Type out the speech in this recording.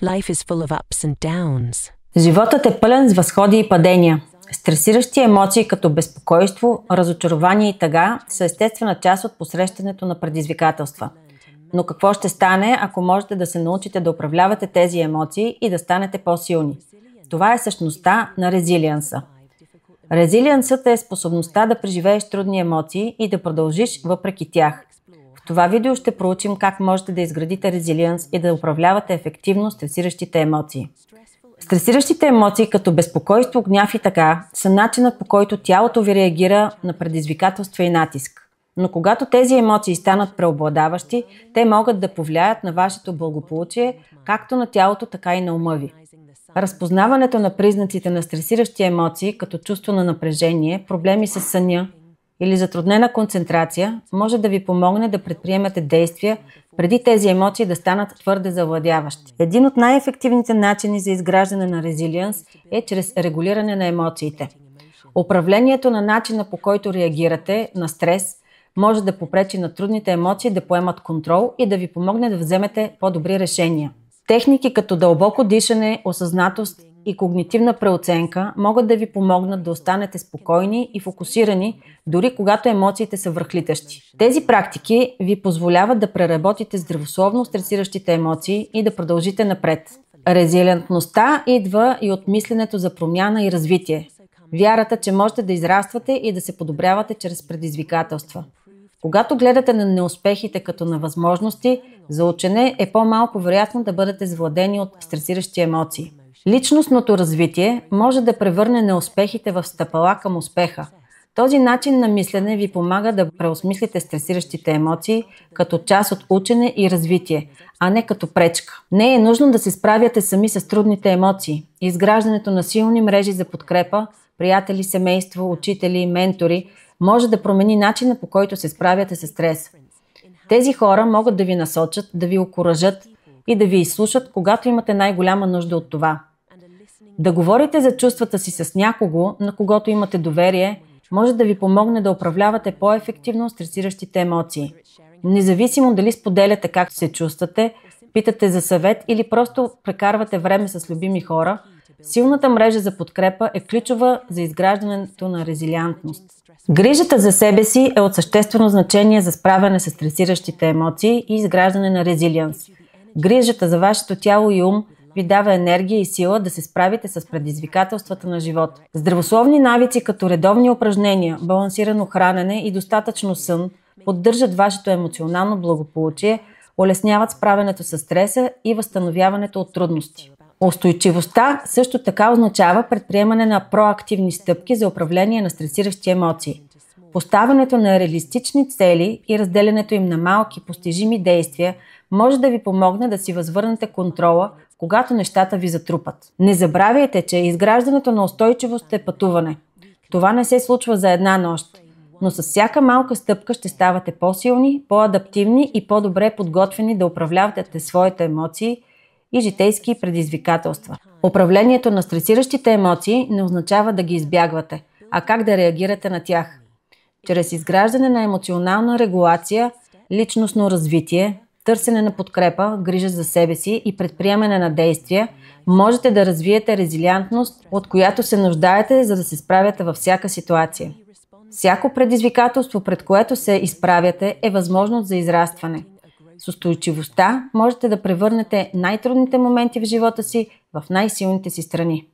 Life is full of ups and downs. Животът е пълен с възходи и падения. Стресиращи емоции като безпокойство, разочарование и тъга са естествена част от посрещането на предизвикателства. Но какво ще стане, ако можете да се научите да управлявате тези емоции и да станете по-силни? Това е същността на резилиенса. Резилиенсът е способността да преживееш трудни емоции и да продължиш въпреки тях. В това видео ще проучим как можете да изградите резилиенс и да управлявате ефективно стресиращите емоции. Стресиращите емоции като безпокойство, гняв и тъга са начинът, по който тялото ви реагира на предизвикателства и натиск. Но когато тези емоции станат преобладаващи, те могат да повлияят на вашето благополучие, както на тялото, така и на ума ви. Разпознаването на признаците на стресиращи емоции, като чувство на напрежение, проблеми с съня или затруднена концентрация, може да ви помогне да предприемете действия преди тези емоции да станат твърде завладяващи. Един от най-ефективните начини за изграждане на резилиенс е чрез регулиране на емоциите. Управлението на начина, по който реагирате на стрес, може да попречи на трудните емоции да поемат контрол и да ви помогне да вземете по-добри решения. Техники като дълбоко дишане, осъзнатост и когнитивна преоценка могат да ви помогнат да останете спокойни и фокусирани, дори когато емоциите са връхлитащи. Тези практики ви позволяват да преработите здравословно стресиращите емоции и да продължите напред. Резилиентността идва и от мисленето за промяна и развитие. Вярата, че можете да израствате и да се подобрявате чрез предизвикателства. Когато гледате на неуспехите като на възможности за учене, е по-малко вероятно да бъдете завладени от стресиращи емоции. Личностното развитие може да превърне неуспехите в стъпала към успеха. Този начин на мислене ви помага да преосмислите стресиращите емоции като част от учене и развитие, а не като пречка. Не е нужно да се справяте сами с трудните емоции. Изграждането на силни мрежи за подкрепа, приятели, семейство, учители, ментори може да промени начина, по който се справяте с стрес. Тези хора могат да ви насочат, да ви окуражат и да ви изслушат, когато имате най-голяма нужда от това. Да говорите за чувствата си с някого, на когото имате доверие, може да ви помогне да управлявате по-ефективно стресиращите емоции. Независимо дали споделяте как се чувствате, питате за съвет или просто прекарвате време с любими хора, силната мрежа за подкрепа е ключова за изграждането на резилиентност. Грижата за себе си е от съществено значение за справяне с стресиращите емоции и изграждане на резилиенс. Грижата за вашето тяло и ум ви дава енергия и сила да се справите с предизвикателствата на живота. Здравословни навици като редовни упражнения, балансирано хранене и достатъчно сън поддържат вашето емоционално благополучие, улесняват справянето с стреса и възстановяването от трудности. Устойчивостта също така означава предприемане на проактивни стъпки за управление на стресиращи емоции. Поставянето на реалистични цели и разделянето им на малки постижими действия може да ви помогне да си възвърнете контрола, когато нещата ви затрупат. Не забравяйте, че изграждането на устойчивост е пътуване. Това не се случва за една нощ, но с всяка малка стъпка ще ставате по-силни, по-адаптивни и по-добре подготвени да управлявате своите емоции и житейски предизвикателства. Управлението на стресиращите емоции не означава да ги избягвате, а как да реагирате на тях. Чрез изграждане на емоционална регулация, личностно развитие, търсене на подкрепа, грижа за себе си и предприемане на действия, можете да развиете резилиентност, от която се нуждаете, за да се справяте във всяка ситуация. Всяко предизвикателство, пред което се изправяте, е възможност за израстване. С устойчивостта можете да превърнете най-трудните моменти в живота си в най-силните си страни.